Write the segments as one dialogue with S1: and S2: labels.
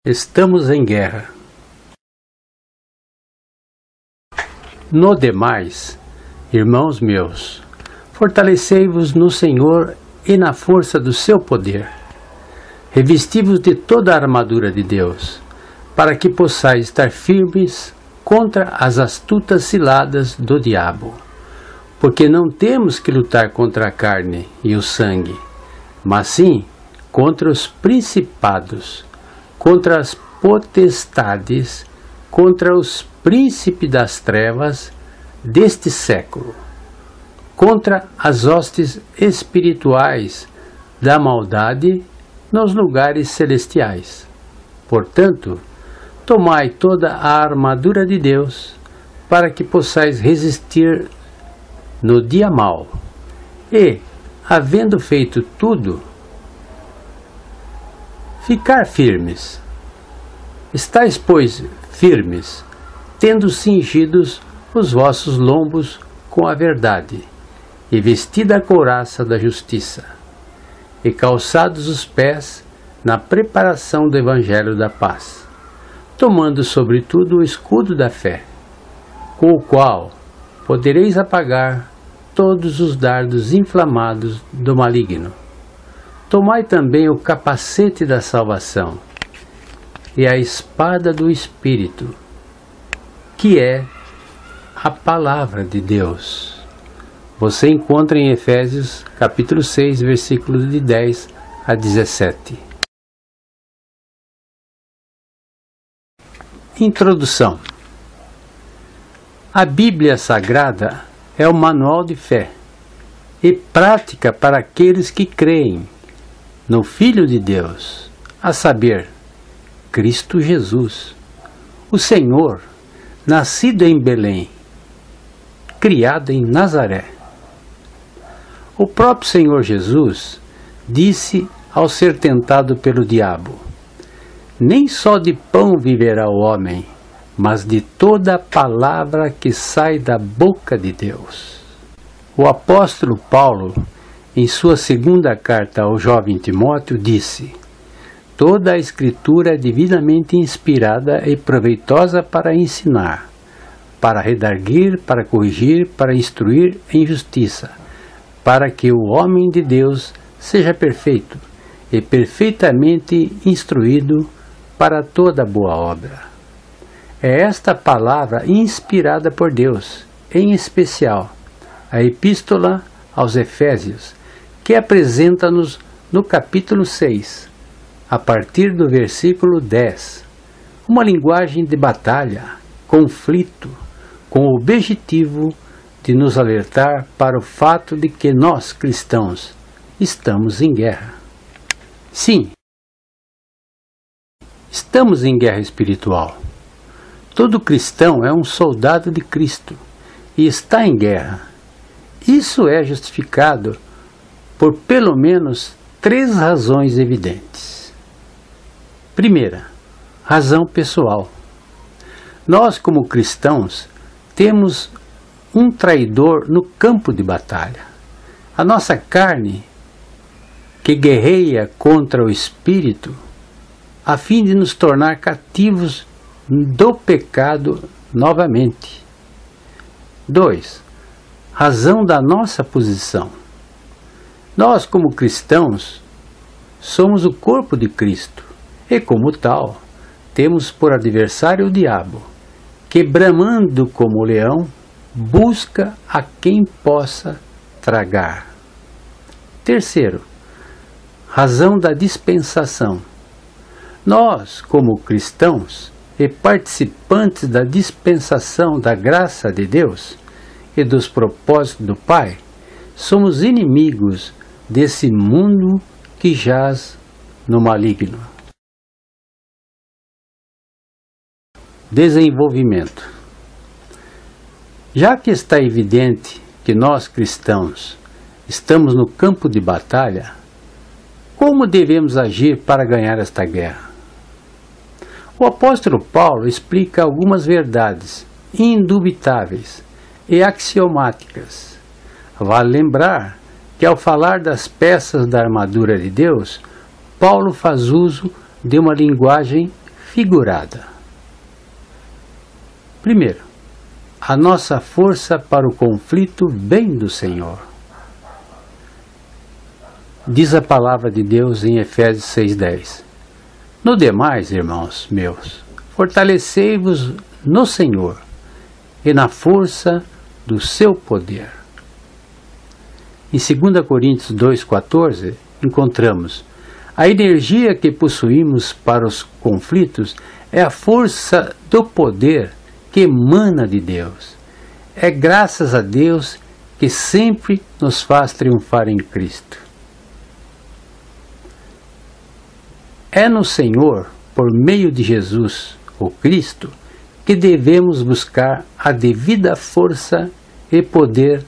S1: Estamos em guerra. No demais, irmãos meus, fortalecei-vos no Senhor e na força do seu poder. Revesti-vos de toda a armadura de Deus, para que possais estar firmes contra as astutas ciladas do diabo. Porque não temos que lutar contra a carne e o sangue, mas sim contra os principados, contra as potestades, contra os príncipes das trevas deste século, contra as hostes espirituais da maldade nos lugares celestiais. Portanto, tomai toda a armadura de Deus, para que possais resistir no dia mau, e, havendo feito tudo, ficar firmes. Estais, pois, firmes, tendo cingidos os vossos lombos com a verdade, e vestida a couraça da justiça, e calçados os pés na preparação do evangelho da paz, tomando sobretudo o escudo da fé, com o qual podereis apagar todos os dardos inflamados do maligno. Tomai também o capacete da salvação e a espada do Espírito, que é a palavra de Deus. Você encontra em Efésios capítulo 6, versículos de 10 a 17. Introdução. A Bíblia Sagrada é o manual de fé e prática para aqueles que creem no Filho de Deus, a saber, Cristo Jesus, o Senhor, nascido em Belém, criado em Nazaré. O próprio Senhor Jesus disse ao ser tentado pelo diabo: nem só de pão viverá o homem, mas de toda a palavra que sai da boca de Deus. O apóstolo Paulo, em sua segunda carta ao jovem Timóteo, disse: toda a Escritura é divinamente inspirada e proveitosa para ensinar, para redarguir, para corrigir, para instruir em justiça, para que o homem de Deus seja perfeito e perfeitamente instruído para toda boa obra. É esta palavra inspirada por Deus, em especial a Epístola aos Efésios, que apresenta-nos no capítulo 6, a partir do versículo 10, uma linguagem de batalha, conflito, com o objetivo de nos alertar para o fato de que nós, cristãos, estamos em guerra. Sim, estamos em guerra espiritual. Todo cristão é um soldado de Cristo e está em guerra. Isso é justificado por pelo menos 3 razões evidentes. Primeira, razão pessoal. Nós, como cristãos, temos um traidor no campo de batalha. A nossa carne, que guerreia contra o Espírito, a fim de nos tornar cativos do pecado novamente. 2. Razão da nossa posição. Nós, como cristãos, somos o corpo de Cristo e, como tal, temos por adversário o diabo, que, bramando como o leão, busca a quem possa tragar. Terceiro, razão da dispensação. Nós, como cristãos e participantes da dispensação da graça de Deus e dos propósitos do Pai, somos inimigos desse mundo que jaz no maligno. Desenvolvimento. Já que está evidente que nós, cristãos, estamos no campo de batalha, como devemos agir para ganhar esta guerra? O apóstolo Paulo explica algumas verdades indubitáveis e axiomáticas. Vale lembrar que, ao falar das peças da armadura de Deus, Paulo faz uso de uma linguagem figurada. Primeiro, a nossa força para o conflito vem do Senhor. Diz a palavra de Deus em Efésios 6:10. No demais, irmãos meus, fortalecei-vos no Senhor e na força do seu poder. Em 2 Coríntios 2,14, encontramos: a energia que possuímos para os conflitos é a força do poder que emana de Deus. É graças a Deus que sempre nos faz triunfar em Cristo. É no Senhor, por meio de Jesus, o Cristo, que devemos buscar a devida força e poder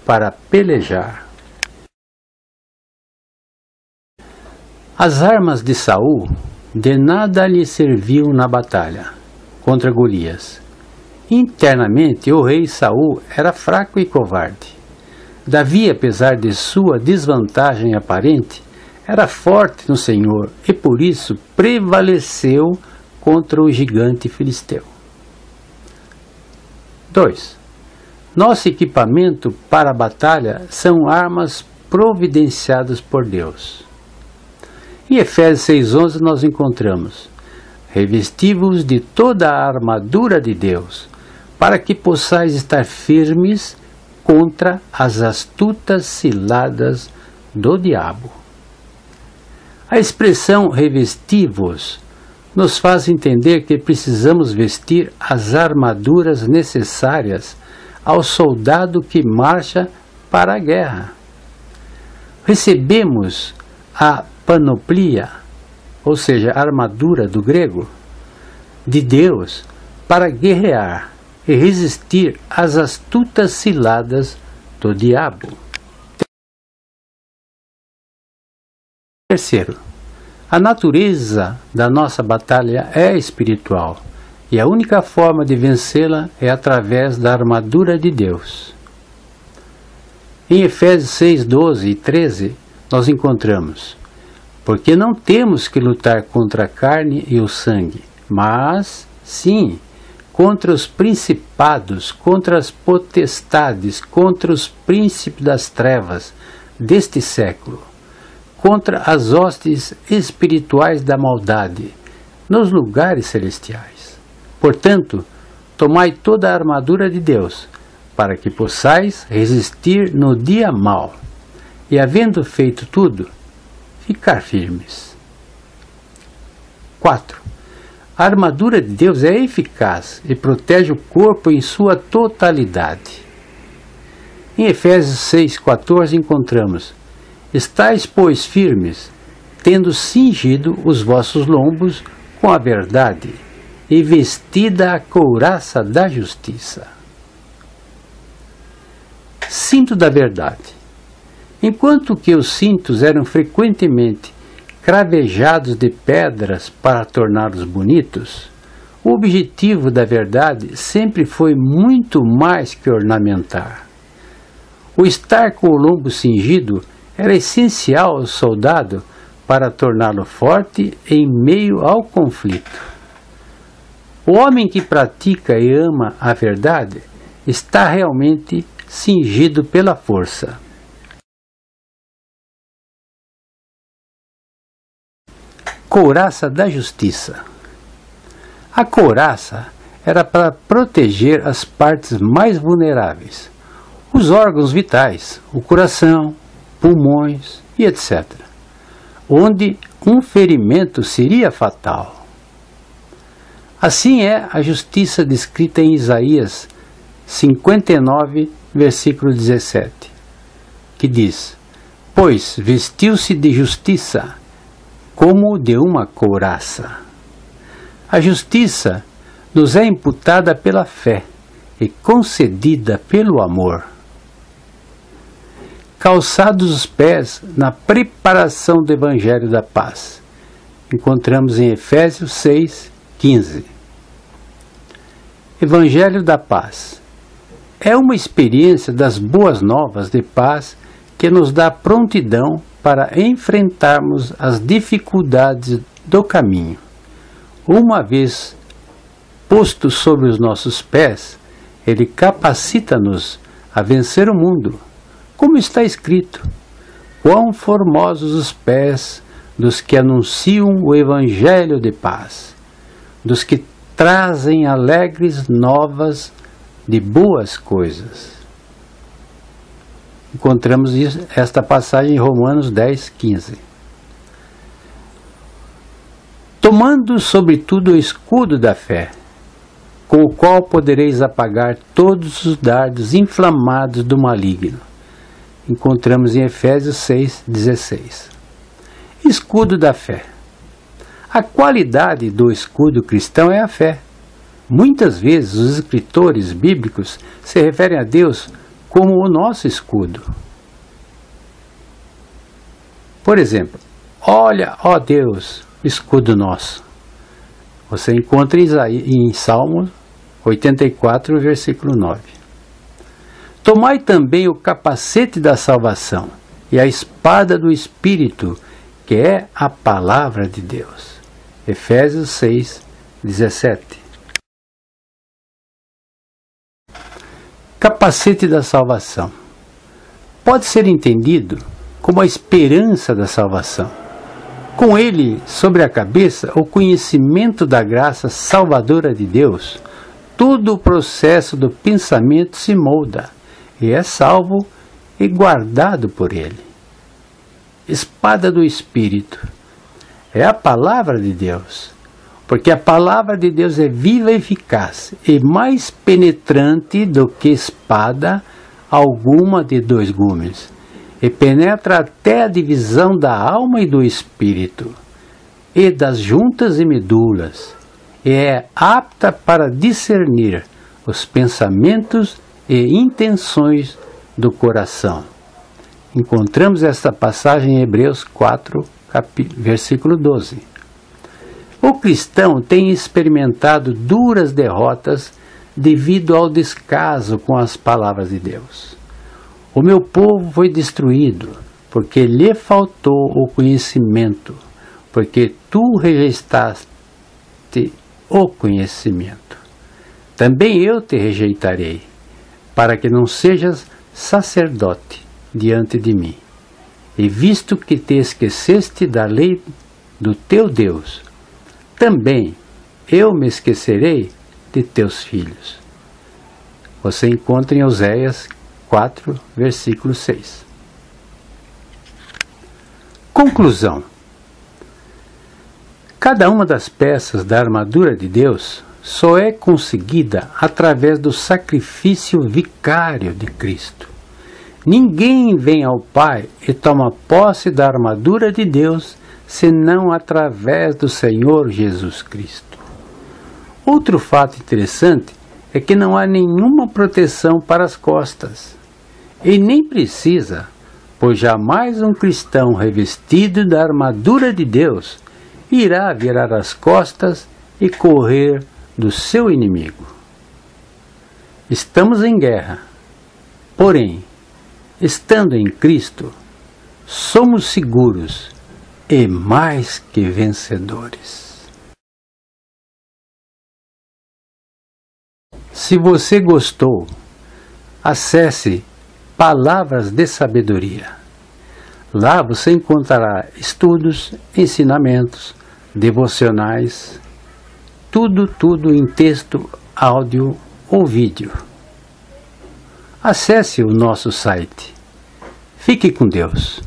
S1: para pelejar. As armas de Saul de nada lhe serviam na batalha contra Golias. Internamente, o rei Saul era fraco e covarde. Davi, apesar de sua desvantagem aparente, era forte no Senhor e por isso prevaleceu contra o gigante filisteu. 2. Nosso equipamento para a batalha são armas providenciadas por Deus. Em Efésios 6:11 nós encontramos: revesti-vos de toda a armadura de Deus, para que possais estar firmes contra as astutas ciladas do diabo. A expressão revesti-vos nos faz entender que precisamos vestir as armaduras necessárias ao soldado que marcha para a guerra. Recebemos a panoplia, ou seja, a armadura do grego, de Deus para guerrear e resistir às astutas ciladas do diabo. Terceiro, a natureza da nossa batalha é espiritual e a única forma de vencê-la é através da armadura de Deus. Em Efésios 6:12 e 13 nós encontramos: porque não temos que lutar contra a carne e o sangue, mas, sim, contra os principados, contra as potestades, contra os príncipes das trevas deste século, contra as hostes espirituais da maldade, nos lugares celestiais. Portanto, tomai toda a armadura de Deus, para que possais resistir no dia mau, e havendo feito tudo, ficar firmes. 4. A armadura de Deus é eficaz e protege o corpo em sua totalidade. Em Efésios 6:14 encontramos: estais, pois, firmes, tendo cingido os vossos lombos com a verdade e vestida a couraça da justiça. Cinto da verdade. Enquanto que os cintos eram frequentemente cravejados de pedras para torná-los bonitos, o objetivo da verdade sempre foi muito mais que ornamentar. O estar com o lombo cingido era essencial ao soldado para torná-lo forte em meio ao conflito. O homem que pratica e ama a verdade está realmente cingido pela força. Couraça da justiça. A couraça era para proteger as partes mais vulneráveis, os órgãos vitais, o coração, pulmões e etc., onde um ferimento seria fatal. Assim é a justiça descrita em Isaías 59, versículo 17, que diz: pois vestiu-se de justiça, como de uma couraça. A justiça nos é imputada pela fé e concedida pelo amor. Calçados os pés na preparação do Evangelho da Paz. Encontramos em Efésios 6:15. Evangelho da Paz é uma experiência das boas novas de paz que nos dá prontidão para enfrentarmos as dificuldades do caminho. Uma vez posto sobre os nossos pés, ele capacita-nos a vencer o mundo. Como está escrito: quão formosos os pés dos que anunciam o Evangelho de paz, dos que trazem alegres novas de boas coisas. Encontramos esta passagem em Romanos 10, 15. Tomando sobretudo o escudo da fé, com o qual podereis apagar todos os dardos inflamados do maligno. Encontramos em Efésios 6, 16. Escudo da fé. A qualidade do escudo cristão é a fé. Muitas vezes os escritores bíblicos se referem a Deus como o nosso escudo. Por exemplo, olha, ó Deus, escudo nosso. Você encontra em Salmo 84, versículo 9. Tomai também o capacete da salvação e a espada do Espírito, que é a palavra de Deus. Efésios 6, 17. Capacete da salvação. Pode ser entendido como a esperança da salvação. Com ele sobre a cabeça, o conhecimento da graça salvadora de Deus, todo o processo do pensamento se molda e é salvo e guardado por ele. Espada do Espírito. É a palavra de Deus, porque a palavra de Deus é viva e eficaz e mais penetrante do que espada alguma de dois gumes, e penetra até a divisão da alma e do espírito, e das juntas e medulas, e é apta para discernir os pensamentos e intenções do coração. Encontramos esta passagem em Hebreus 4, versículo 12. O cristão tem experimentado duras derrotas devido ao descaso com as palavras de Deus. O meu povo foi destruído porque lhe faltou o conhecimento, porque tu rejeitaste o conhecimento. Também eu te rejeitarei, para que não sejas sacerdote diante de mim. E visto que te esqueceste da lei do teu Deus, também eu me esquecerei de teus filhos. Você encontra em Oséias 4, versículo 6. Conclusão. Cada uma das peças da armadura de Deus só é conseguida através do sacrifício vicário de Cristo. Ninguém vem ao Pai e toma posse da armadura de Deus senão através do Senhor Jesus Cristo. Outro fato interessante é que não há nenhuma proteção para as costas. E nem precisa, pois jamais um cristão revestido da armadura de Deus irá virar as costas e correr do seu inimigo. Estamos em guerra, porém, estando em Cristo, somos seguros e mais que vencedores. Se você gostou, acesse Palavras de Sabedoria. Lá você encontrará estudos, ensinamentos, devocionais, tudo em texto, áudio ou vídeo. Acesse o nosso site. Fique com Deus.